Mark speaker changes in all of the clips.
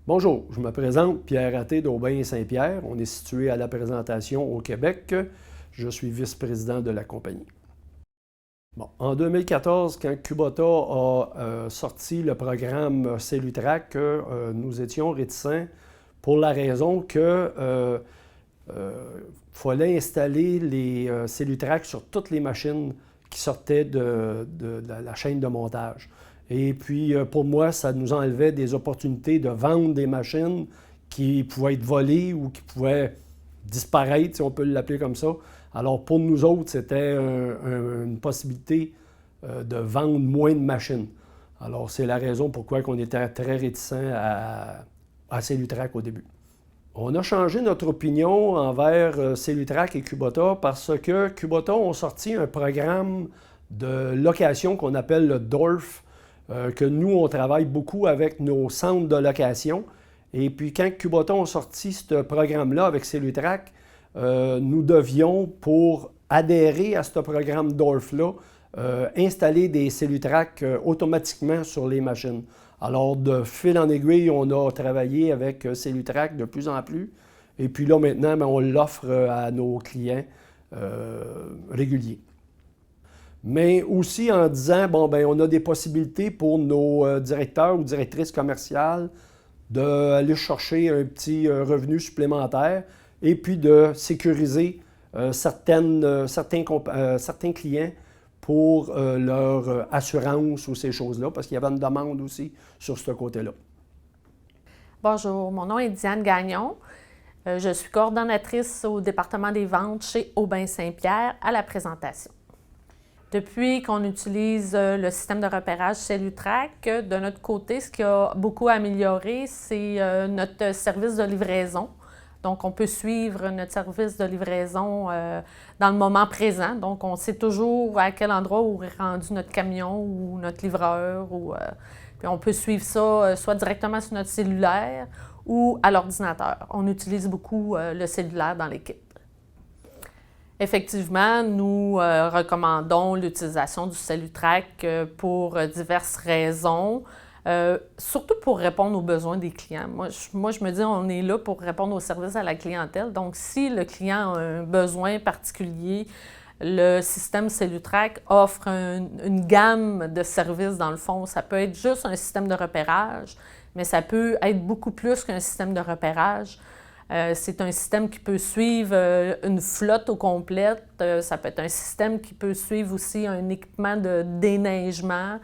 Speaker 1: Bonjour, je me présente Pierre Raté d'Aubin-Saint-Pierre. On est situé à la présentation au Québec. Je suis vice-président de la compagnie. Bon, en 2014, quand Kubota a sorti le programme Cellutrac, nous étions réticents pour la raison que fallait installer les Cellutrac sur toutes les machines qui sortaient de la chaîne de montage. Et puis, pour moi, ça nous enlevait des opportunités de vendre des machines qui pouvaient être volées ou qui pouvaient disparaître, si on peut l'appeler comme ça. Alors, pour nous autres, c'était une possibilité de vendre moins de machines. Alors, c'est la raison pourquoi on était très réticents à Cellutrac au début. On a changé notre opinion envers Cellutrac et Kubota parce que Kubota ont sorti un programme de location qu'on appelle le DORF, que nous, on travaille beaucoup avec nos centres de location. Et puis, quand Kubota ont sorti ce programme-là avec Cellutrac, nous devions, pour adhérer à ce programme DORF-là, installer des Cellutrac automatiquement sur les machines. Alors, de fil en aiguille, on a travaillé avec Cellutrac de plus en plus. Et puis là, maintenant, on l'offre à nos clients réguliers. Mais aussi en disant, bon, bien, on a des possibilités pour nos directeurs ou directrices commerciales d'aller chercher un petit revenu supplémentaire et puis de sécuriser certains clients pour leur assurance ou ces choses-là, parce qu'il y avait une demande aussi sur ce côté-là.
Speaker 2: Bonjour, mon nom est Diane Gagnon. Je suis coordonnatrice au département des ventes chez Aubin-Saint-Pierre à la présentation. Depuis qu'on utilise le système de repérage Cellutrac, de notre côté, ce qui a beaucoup amélioré, c'est notre service de livraison. Donc, on peut suivre notre service de livraison dans le moment présent. Donc, on sait toujours à quel endroit où est rendu notre camion ou notre livreur. Puis on peut suivre ça soit directement sur notre cellulaire ou à l'ordinateur. On utilise beaucoup le cellulaire dans l'équipe. Effectivement, nous recommandons l'utilisation du Cellutrac pour diverses raisons, surtout pour répondre aux besoins des clients. Moi, je me dis, on est là pour répondre aux services à la clientèle. Donc, si le client a un besoin particulier, le système Cellutrac offre une gamme de services dans le fond. Ça peut être juste un système de repérage, mais ça peut être beaucoup plus qu'un système de repérage. C'est un système qui peut suivre une flotte au complète. Ça peut être un système qui peut suivre aussi un équipement de déneigement.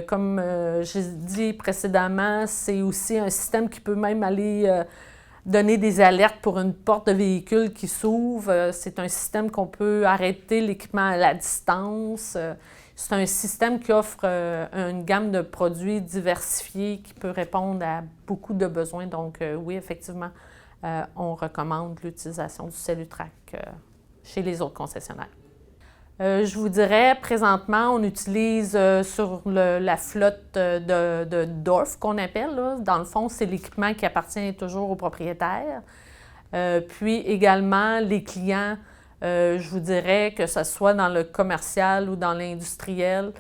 Speaker 2: Comme j'ai dit précédemment, c'est aussi un système qui peut même aller donner des alertes pour une porte de véhicule qui s'ouvre. C'est un système qu'on peut arrêter l'équipement à la distance. C'est un système qui offre une gamme de produits diversifiés qui peut répondre à beaucoup de besoins. Donc oui, effectivement, on recommande l'utilisation du Cellutrac chez les autres concessionnaires. Je vous dirais, présentement, on utilise sur la flotte de DORF qu'on appelle. Là. Dans le fond, c'est l'équipement qui appartient toujours au propriétaire. Puis également, les clients, je vous dirais que ce soit dans le commercial ou dans l'industriel,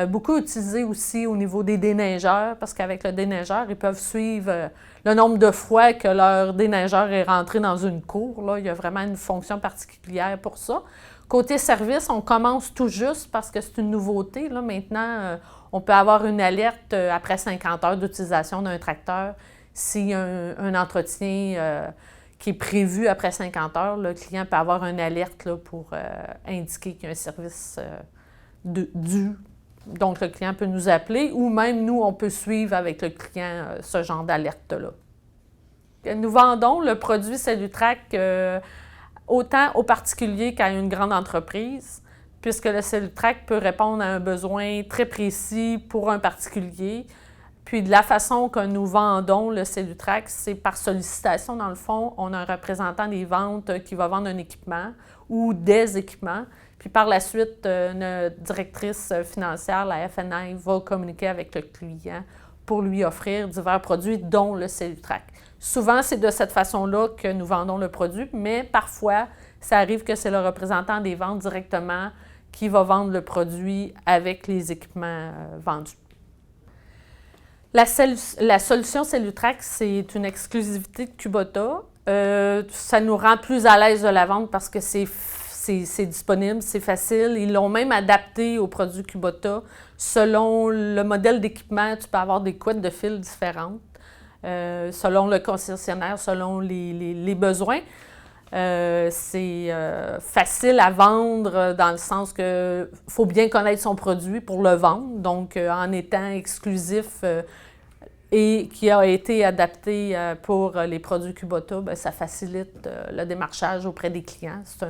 Speaker 2: beaucoup utilisé aussi au niveau des déneigeurs, parce qu'avec le déneigeur, ils peuvent suivre le nombre de fois que leur déneigeur est rentré dans une cour. Là, il y a vraiment une fonction particulière pour ça. Côté service, on commence tout juste parce que c'est une nouveauté. Là, maintenant, on peut avoir une alerte après 50 heures d'utilisation d'un tracteur. S'il y a un entretien qui est prévu après 50 heures, le client peut avoir une alerte là, pour indiquer qu'il y a un service dû. Donc, le client peut nous appeler ou même nous, on peut suivre avec le client ce genre d'alerte-là. Nous vendons le produit Cellutrac autant aux particuliers qu'à une grande entreprise, puisque le Cellutrac peut répondre à un besoin très précis pour un particulier. Puis de la façon que nous vendons le Cellutrac, c'est par sollicitation. Dans le fond, on a un représentant des ventes qui va vendre un équipement ou des équipements. Puis par la suite, notre directrice financière, la FNI, va communiquer avec le client pour lui offrir divers produits, dont le Cellutrac. Souvent, c'est de cette façon-là que nous vendons le produit, mais parfois, ça arrive que c'est le représentant des ventes directement qui va vendre le produit avec les équipements vendus. La solution Cellutrac, c'est une exclusivité de Kubota. Ça nous rend plus à l'aise de la vente parce que c'est disponible, c'est facile. Ils l'ont même adapté aux produits Kubota. Selon le modèle d'équipement, tu peux avoir des couettes de fil différentes. Selon le concessionnaire, selon les besoins. C'est facile à vendre dans le sens que faut bien connaître son produit pour le vendre. Donc, en étant exclusif et qui a été adapté pour les produits Kubota, bien, ça facilite le démarchage auprès des clients. C'est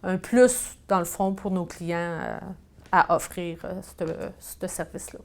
Speaker 2: un plus, dans le fond, pour nos clients à offrir ce service-là.